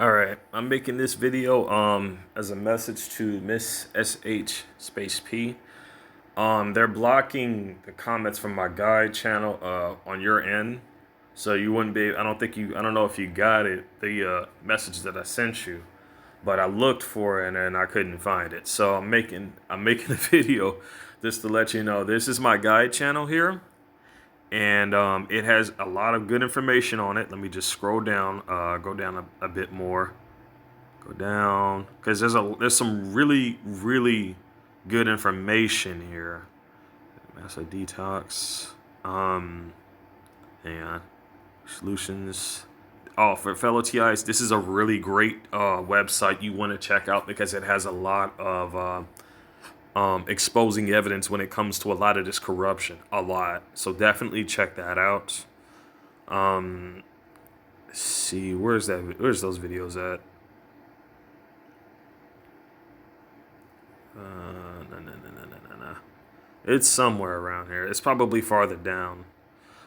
All right, I'm making this video as a message to Miss SH Space P. They're blocking the comments from my guide channel on your end, so you wouldn't be. I don't know if you got it, the message that I sent you, but I looked for it and I couldn't find it. So I'm making a video just to let you know this is my guide channel here, and it has a lot of good information on it. Let me just scroll down, go down a bit more. Go down, because there's some really good information here. Master detox. Hang on. Solutions. Oh, for fellow TIs, this is a really great website you want to check out because it has a lot of exposing evidence when it comes to a lot of this corruption. A lot. So definitely check that out. Let's see, where's those videos at? No. It's somewhere around here. It's probably farther down.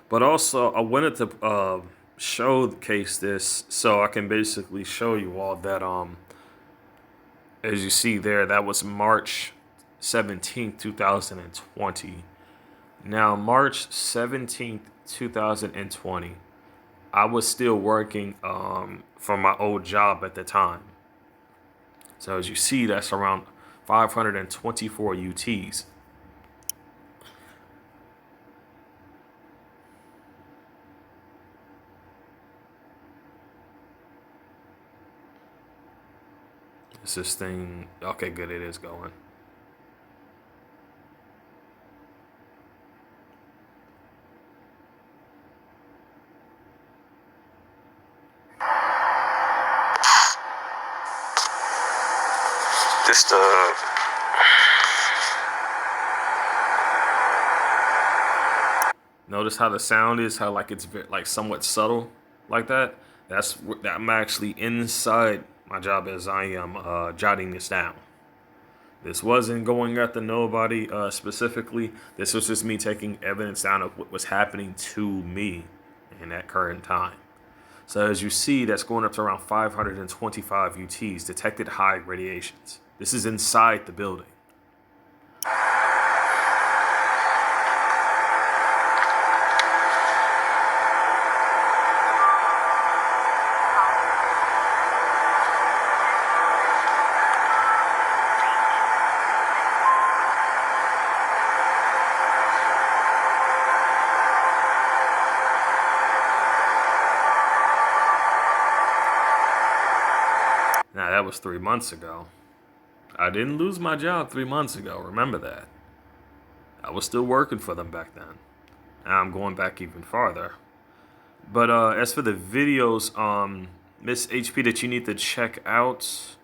But also, I wanted to showcase this so I can basically show you all that, as you see there, that was March 17th, 2020. Now, March 17th, 2020, I was still working for my old job at the time. So as you see, that's around 524 UTs. Is this thing okay? Good, it is going. This Notice how the sound is, how like it's like somewhat subtle, like that. I'm actually inside my job as I am jotting this down. This wasn't going after nobody specifically. This was just me taking evidence down of what was happening to me in that current time. So as you see, that's going up to around 525 UTs, detected high radiations. This is inside the building. Now, that was 3 months ago. I didn't lose my job 3 months ago. Remember that. I was still working for them back then. Now I'm going back even farther. But as for the videos, Miss HP, that you need to check out,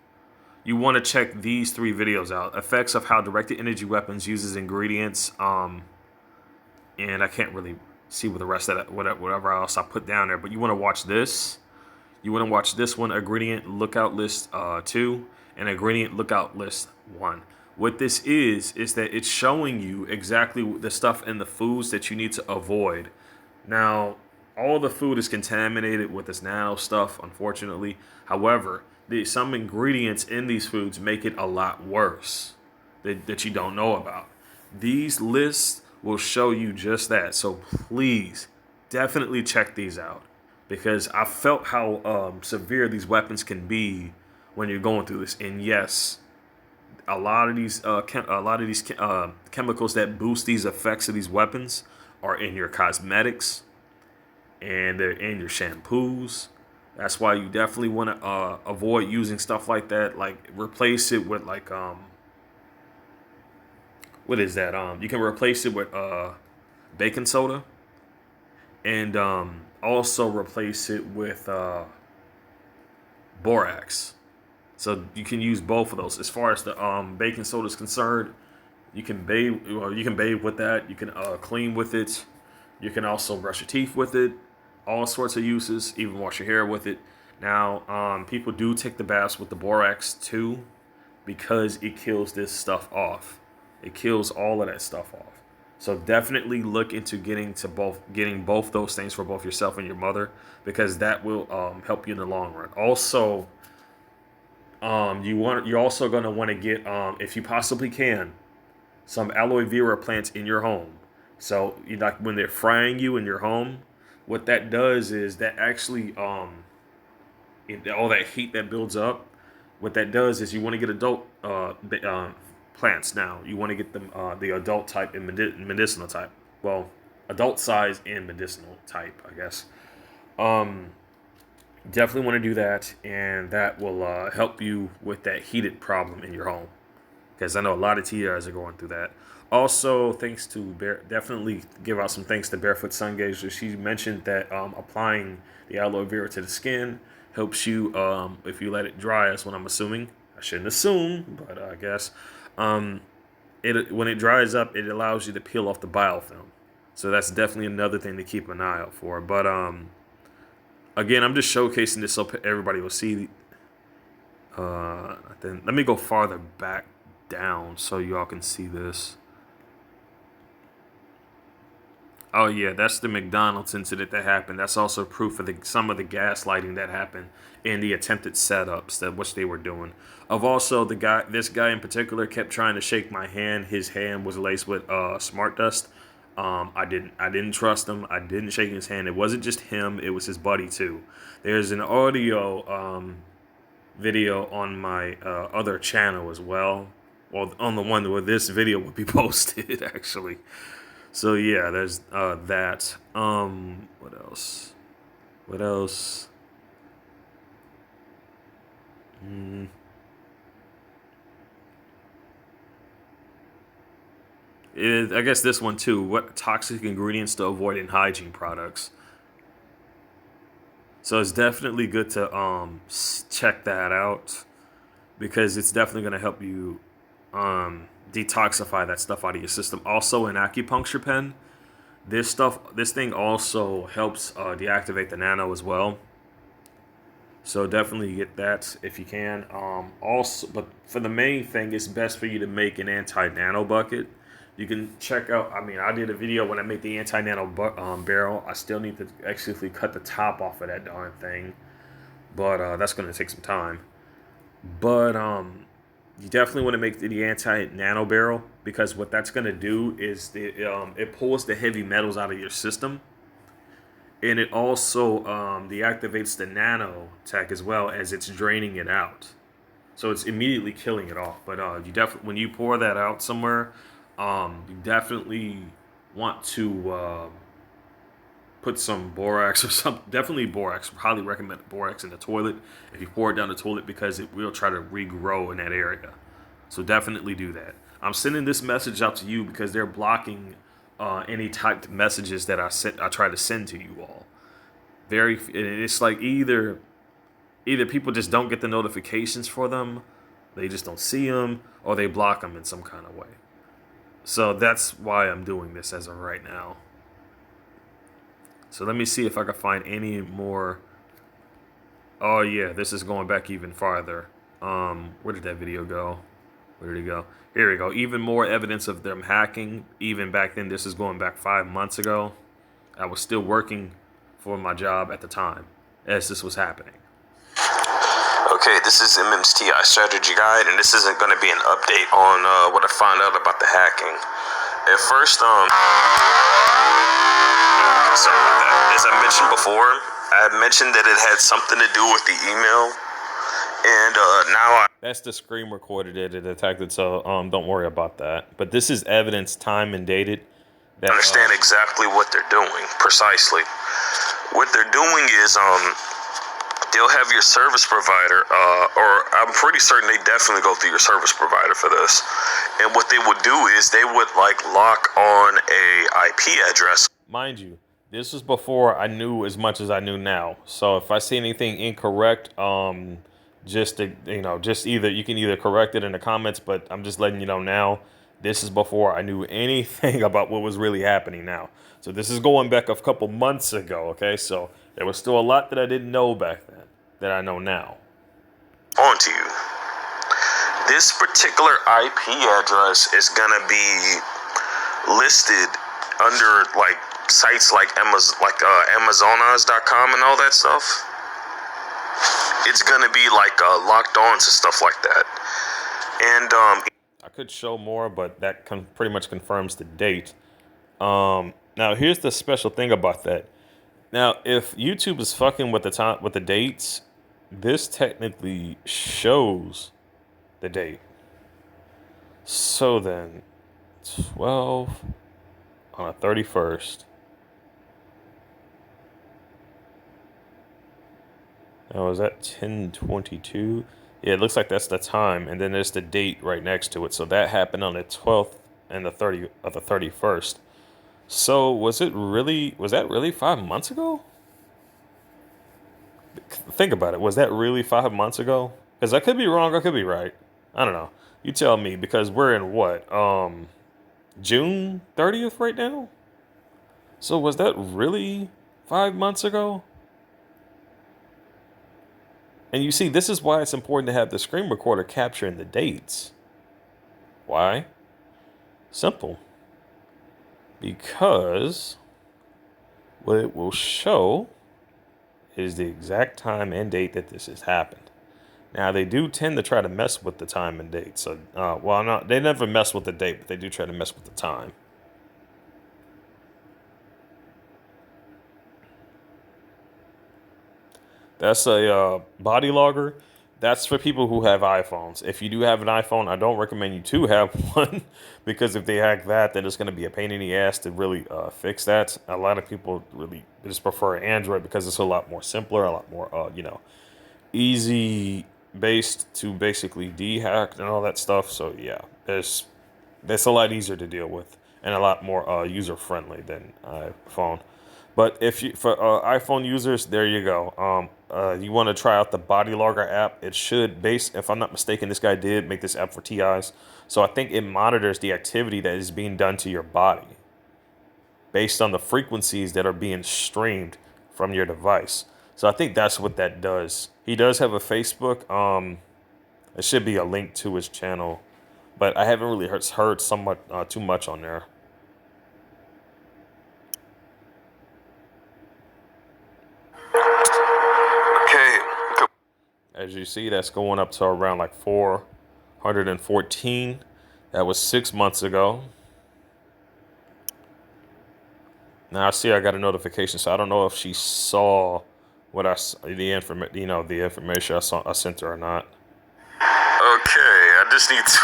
you want to check these 3 videos out. Effects of how directed energy weapons uses ingredients. And I can't really see what the rest of that, whatever else I put down there. But you want to watch this. You want to watch this one, ingredient lookout list 2 and ingredient lookout list 1. What this is that it's showing you exactly the stuff in the foods that you need to avoid. Now, all the food is contaminated with this nano stuff, unfortunately. However, some ingredients in these foods make it a lot worse that you don't know about. These lists will show you just that. So please, definitely check these out. Because I felt how severe these weapons can be when you're going through this. And yes, a lot of these chemicals that boost these effects of these weapons are in your cosmetics and they're in your shampoos. That's why you definitely want to avoid using stuff like that. Like replace it with like what is that? You can replace it with baking soda. And also replace it with borax. So you can use both of those. As far as the baking soda is concerned, you can bathe with that. You can clean with it. You can also brush your teeth with it. All sorts of uses. Even wash your hair with it. Now, people do take the baths with the borax too, because it kills this stuff off. It kills all of that stuff off. So definitely look into getting both those things for both yourself and your mother, because that will help you in the long run. Also, you're also gonna want to get, if you possibly can, some aloe vera plants in your home. So you like when they're frying you in your home, what that does is that actually all that heat that builds up. What that does is you want to get adult plants now. You want to get them the adult type and medicinal type. Well, adult size and medicinal type, I guess. Um, Definitely want to do that, and that will help you with that heated problem in your home. Because I know a lot of TRs are going through that. Also, thanks to definitely give out some thanks to Barefoot Sun Gazer. She mentioned that applying the aloe vera to the skin helps you if you let it dry. That's what I'm assuming. I shouldn't assume, but I guess it when it dries up, it allows you to peel off the biofilm. So that's definitely another thing to keep an eye out for. But again, I'm just showcasing this so everybody will see. Then let me go farther back down so y'all can see this. Oh yeah, that's the McDonald's incident that happened. That's also proof of some of the gaslighting that happened in the attempted setups that which they were doing. Of also this guy in particular kept trying to shake my hand. His hand was laced with smart dust. I didn't trust him. I didn't shake his hand. It wasn't just him. It was his buddy too. There's an audio video on my other channel as well. Well, on the one where this video will be posted, actually. So yeah, there's that. What else? What else? I guess this one too. What toxic ingredients to avoid in hygiene products? So it's definitely good to check that out, because it's definitely going to help you detoxify that stuff out of your system. Also, an acupuncture pen. This thing also helps deactivate the nano as well. So definitely get that if you can. Also, but for the main thing, it's best for you to make an anti-nano bucket. You can check out. I mean, I did a video when I made the anti-nano barrel. I still need to actually cut the top off of that darn thing, but that's going to take some time. But you definitely want to make the anti-nano barrel, because what that's going to do is it pulls the heavy metals out of your system, and it also deactivates the nanotech as well as it's draining it out. So it's immediately killing it off. But you definitely, when you pour that out somewhere, you definitely want to put some borax or something. Definitely borax. Highly recommend borax in the toilet if you pour it down the toilet, because it will try to regrow in that area. So definitely do that. I'm sending this message out to you because they're blocking any typed messages that I try to send to you all. It's like either people just don't get the notifications for them, they just don't see them, or they block them in some kind of way. So that's why I'm doing this as of right now. So let me see if I can find any more. Oh yeah, this is going back even farther. Where did that video go? Where did it go? Here we go. Even more evidence of them hacking. Even back then, this is going back 5 months ago. I was still working for my job at the time as this was happening. Okay, this is MM's TI Strategy Guide, and this isn't going to be an update on what I found out about the hacking. At first, sorry about that. As I mentioned before, I had mentioned that it had something to do with the email, and now That's the screen recorder that it detected, so don't worry about that. But this is evidence, time and dated. I understand exactly what they're doing, precisely. What they're doing is, they'll have your service provider, or I'm pretty certain they definitely go through your service provider for this. And what they would do is they would lock on a IP address. Mind you, this was before I knew as much as I knew now. So if I see anything incorrect, just either you can either correct it in the comments, but I'm just letting you know now. This is before I knew anything about what was really happening now. So this is going back a couple months ago, okay? So there was still a lot that I didn't know back then that I know now. Onto you. This particular IP address is going to be listed under like sites like Amazonas.com and all that stuff. It's gonna be like locked on to stuff like that. And I could show more, but that pretty much confirms the date. Now here's the special thing about that. Now, if YouTube is fucking with the time with the dates, this technically shows the date. So then, 12 on the 31st. Now, is that 10:22? Yeah, it looks like that's the time, and then there's the date right next to it. So that happened on the 12th and the 31st. So was that really 5 months ago? Think about it. Was that really 5 months ago? Because I could be wrong, I could be right. I don't know. You tell me, because we're in what? June 30th right now? So was that really 5 months ago? And you see, this is why it's important to have the screen recorder capturing the dates. Why? Simple. Because what it will show is the exact time and date that this has happened. Now, they do tend to try to mess with the time and date. So, they never mess with the date, but they do try to mess with the time. That's a body logger. That's for people who have iPhones. If you do have an iPhone, I don't recommend you to have one because if they hack that, then it's going to be a pain in the ass to really fix that. A lot of people really just prefer Android because it's a lot more simpler, a lot more, easy based to basically de-hack and all that stuff. So yeah, that's a lot easier to deal with and a lot more user friendly than iPhone. But if you for iPhone users, there you go. You want to try out the Body Logger app? It should if I'm not mistaken, this guy did make this app for TIs. So I think it monitors the activity that is being done to your body based on the frequencies that are being streamed from your device. So I think that's what that does. He does have a Facebook. There should be a link to his channel, but I haven't really heard somewhat too much on there. okay, As you see, that's going up to around like 414. That was 6 months ago. Now I see I got a notification, so I don't know if she saw what the information I sent her or not. okay, I just need to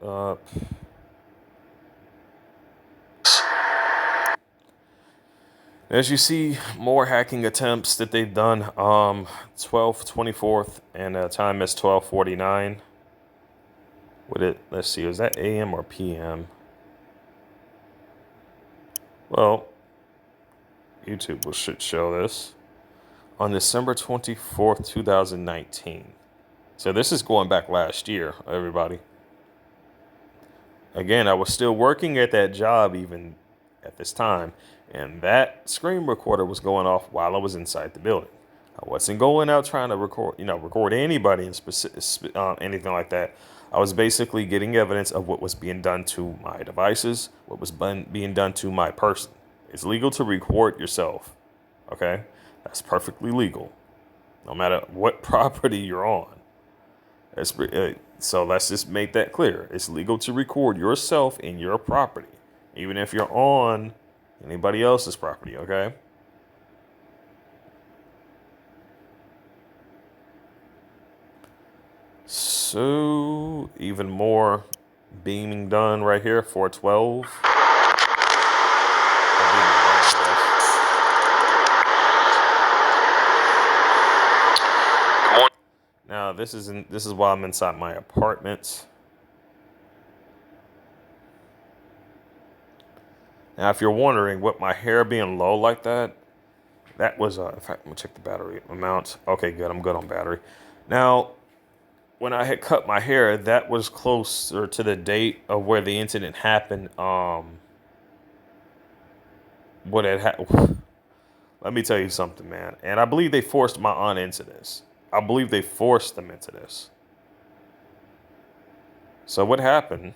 Up. As you see, more hacking attempts that they've done. 12th, 24th, and time is 12:49. Let's see, is that AM or PM? Well, YouTube should show this on December 24th, 2019. So this is going back last year, everybody. Again, I was still working at that job even at this time, and that screen recorder was going off while I was inside the building. I wasn't going out trying to record anybody in anything like that. I was basically getting evidence of what was being done to my devices, what was being done to my person. It's legal to record yourself, okay? That's perfectly legal, no matter what property you're on. So let's just make that clear. It's legal to record yourself in your property, even if you're on anybody else's property, okay? So, even more beaming done right here, 412. Now, this is while I'm inside my apartment. Now, if you're wondering what my hair being low like that was, in fact, I'm gonna check the battery amount. Okay, good, I'm good on battery. Now, when I had cut my hair, that was closer to the date of where the incident happened. Let me tell you something, man. And I believe they forced my aunt into this. I believe they forced them into this. So what happened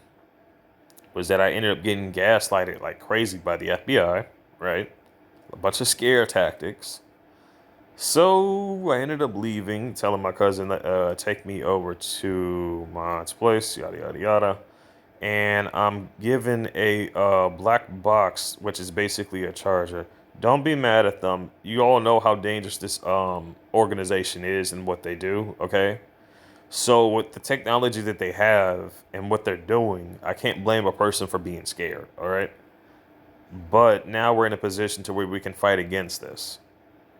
was that I ended up getting gaslighted like crazy by the FBI, right? A bunch of scare tactics. So I ended up leaving, telling my cousin to take me over to my aunt's place, yada yada yada. And I'm given a black box, which is basically a charger. Don't be mad at them. You all know how dangerous this organization is and what they do, okay? So with the technology that they have and what they're doing, I can't blame a person for being scared, all right? But now we're in a position to where we can fight against this.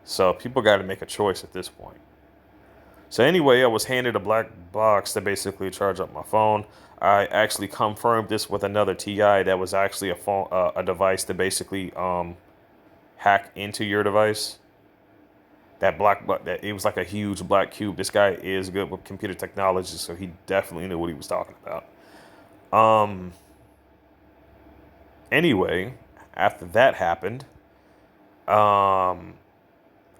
So people got to make a choice at this point. So anyway, I was handed a black box to basically charge up my phone. I actually confirmed this with another TI that was actually a phone, a device to basically hack into your device. That it was like a huge black cube. This guy is good with computer technology, so he definitely knew what he was talking about. Um. Anyway, after that happened, I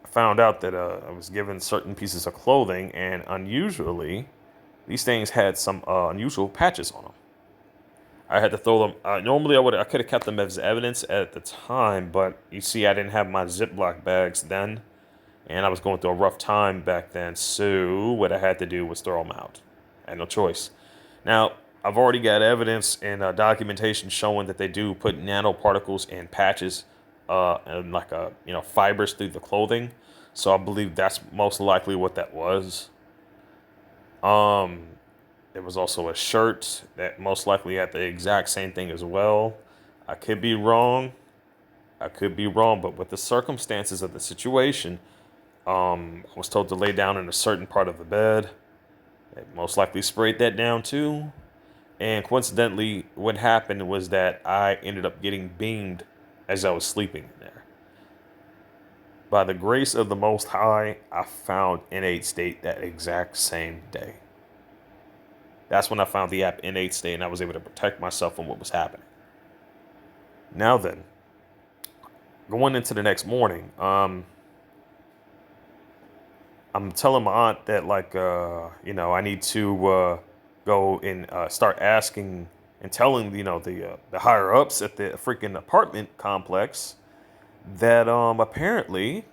found out that I was given certain pieces of clothing, and unusually, these things had some unusual patches on them. I had to throw them. Normally, I could have kept them as evidence at the time, but you see, I didn't have my Ziploc bags then, and I was going through a rough time back then. So what I had to do was throw them out. I had no choice. Now, I've already got evidence and documentation showing that they do put nanoparticles in patches, and like fibers through the clothing. So I believe that's most likely what that was. Um, there was also a shirt that most likely had the exact same thing as well. I could be wrong. I could be wrong, but with the circumstances of the situation, I was told to lay down in a certain part of the bed. They most likely sprayed that down too. And coincidentally, what happened was that I ended up getting beamed as I was sleeping in there. By the grace of the Most High, I found Innate State that exact same day. That's when I found the app Innate State and I was able to protect myself from what was happening. Now then, going into the next morning, I'm telling my aunt that I need to go and start asking and telling the higher ups at the freaking apartment complex that apparently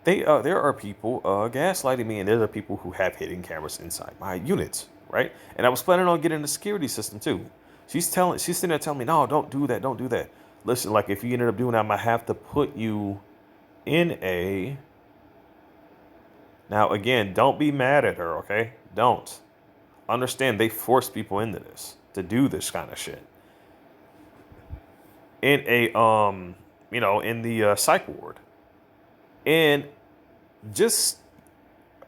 there are people gaslighting me, and there are people who have hidden cameras inside my units, right? And I was planning on getting a security system too. She's sitting there telling me, no, don't do that, don't do that. Listen, like if you ended up doing that, I might have to put you in a. Now again, don't be mad at her, okay? Don't. Understand they force people into this to do this kind of shit. In a in the psych ward. And just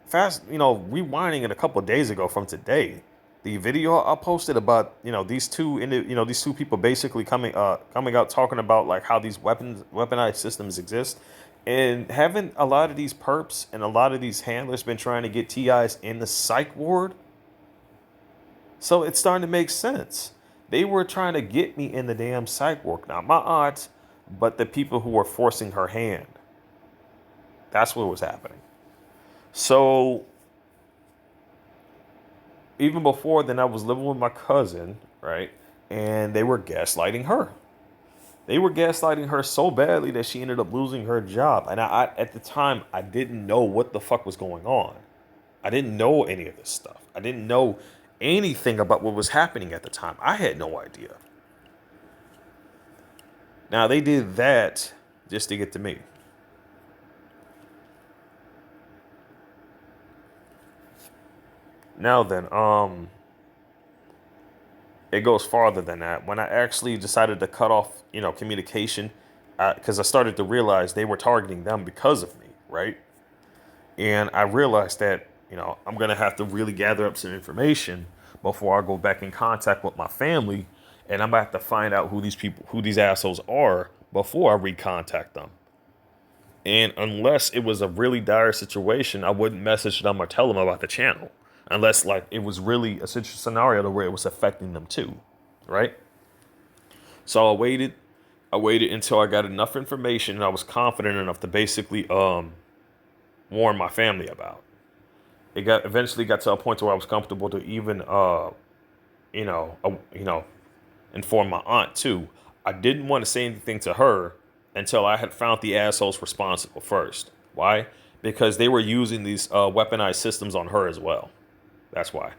fast, rewinding it a couple of days ago from today, the video I posted about these two people basically coming out talking about like how these weaponized systems exist, and haven't a lot of these perps and a lot of these handlers been trying to get TIs in the psych ward? So it's starting to make sense. They were trying to get me in the damn psych ward, not my aunt, but the people who were forcing her hand. That's what was happening. So even before then, I was living with my cousin, right? And they were gaslighting her. They were gaslighting her so badly that she ended up losing her job. And I at the time, I didn't know what the fuck was going on. I didn't know any of this stuff. I didn't know anything about what was happening at the time. I had no idea. Now, they did that just to get to me. Now then, it goes farther than that. When I actually decided to cut off, communication, because I started to realize they were targeting them because of me, right? And I realized that, I'm going to have to really gather up some information before I go back in contact with my family. And I'm going to have to find out who these assholes are before I recontact them. And unless it was a really dire situation, I wouldn't message them or tell them about the channel. Unless like it was really a scenario where it was affecting them too, right? So I waited until I got enough information and I was confident enough to basically warn my family about. It eventually got to a point where I was comfortable to even inform my aunt too. I didn't want to say anything to her until I had found the assholes responsible first. Why? Because they were using these weaponized systems on her as well. That's why.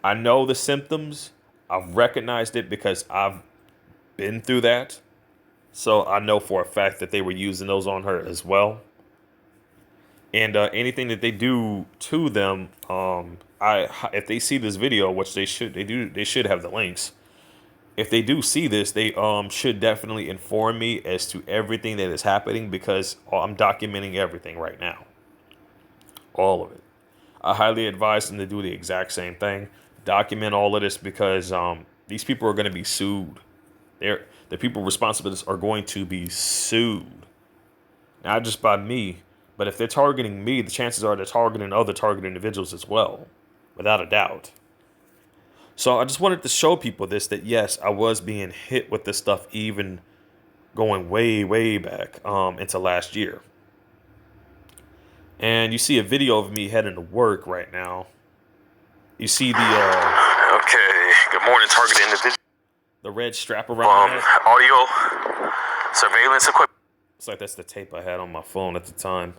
I know the symptoms. I've recognized it because I've been through that. So I know for a fact that they were using those on her as well. And anything that they do to them, if they see this video, which they should have the links. If they do see this, they should definitely inform me as to everything that is happening because I'm documenting everything right now, all of it. I highly advise them to do the exact same thing, document all of this because these people are going to be sued. The people responsible for this are going to be sued, not just by me, but if they're targeting me, the chances are they're targeting other targeted individuals as well, without a doubt. So I just wanted to show people this, that yes, I was being hit with this stuff even going way, way back into last year. And you see a video of me heading to work right now. You see Okay. Good morning, targeted individual. the red strap around my neck. Audio surveillance equipment. It's like that's the tape I had on my phone at the time.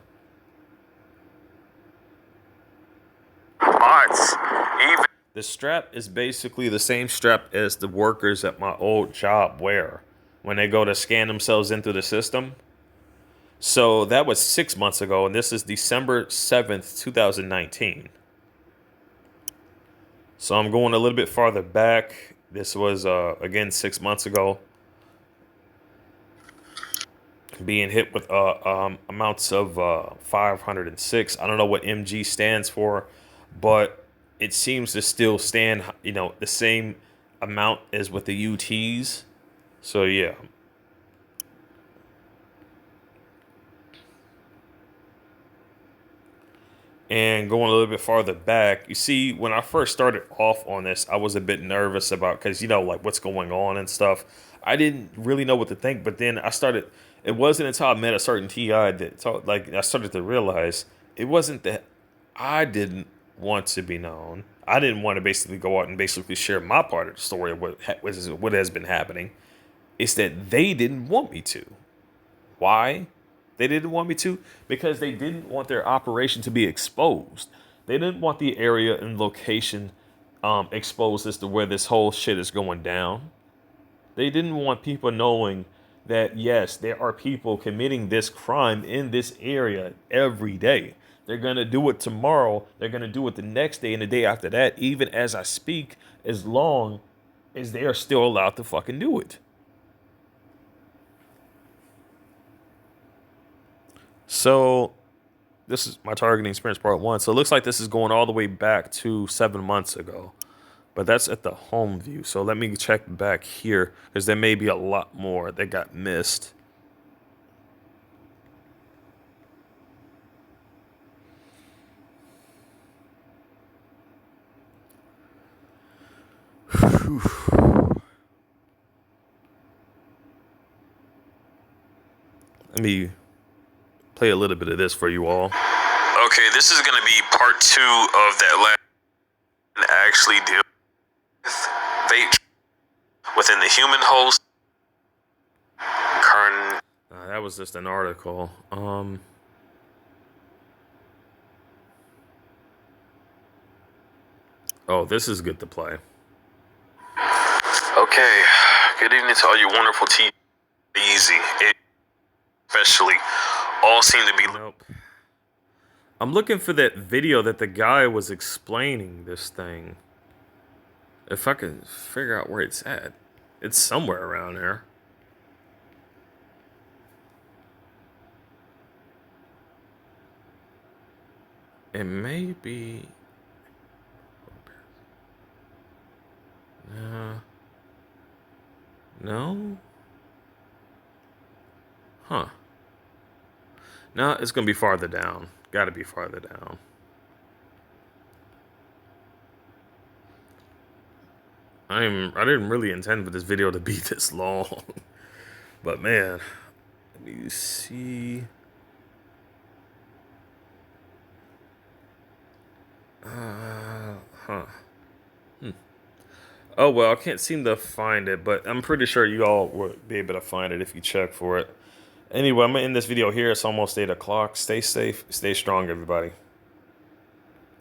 Bots. Even. The strap is basically the same strap as the workers at my old job wear when they go to scan themselves into the system. So that was 6 months ago, and this is December 7th, 2019. So I'm going a little bit farther back. This was, again, 6 months ago. Being hit with amounts of 506. I don't know what MG stands for, but it seems to still stand, the same amount as with the UTs. So, yeah. And going a little bit farther back, you see, when I first started off on this, I was a bit nervous about, because, like what's going on and stuff. I didn't really know what to think, but then it wasn't until I met a certain TI that, I started to realize it wasn't that I didn't want to be known. I didn't want to basically go out and basically share my part of the story of what has been happening. It's that they didn't want me to. Why? They didn't want me to because they didn't want their operation to be exposed. They didn't want the area and location exposed as to where this whole shit is going down. They didn't want people knowing that, yes, there are people committing this crime in this area every day. They're going to do it tomorrow. They're going to do it the next day and the day after that, even as I speak, as long as they are still allowed to fucking do it. So this is my targeting experience part 1. So it looks like this is going all the way back to 7 months ago. But that's at the home view. So let me check back here because there may be a lot more that got missed. Let me play a little bit of this for you all. Okay, this is gonna be part 2 of that last actually deal with fate within the human host. Current. That was just an article. Oh, this is good to play. Okay, good evening to all you wonderful easy. Especially, all seem to be. Nope. I'm looking for that video that the guy was explaining this thing. If I can figure out where it's at. It's somewhere around here. It may be... No? Huh. No, it's going to be farther down. Got to be farther down. I didn't really intend for this video to be this long. But man, let me see. Oh well, I can't seem to find it, but I'm pretty sure you all would be able to find it if you check for it. Anyway, I'm gonna end this video here. It's almost 8 o'clock. Stay safe, stay strong, everybody.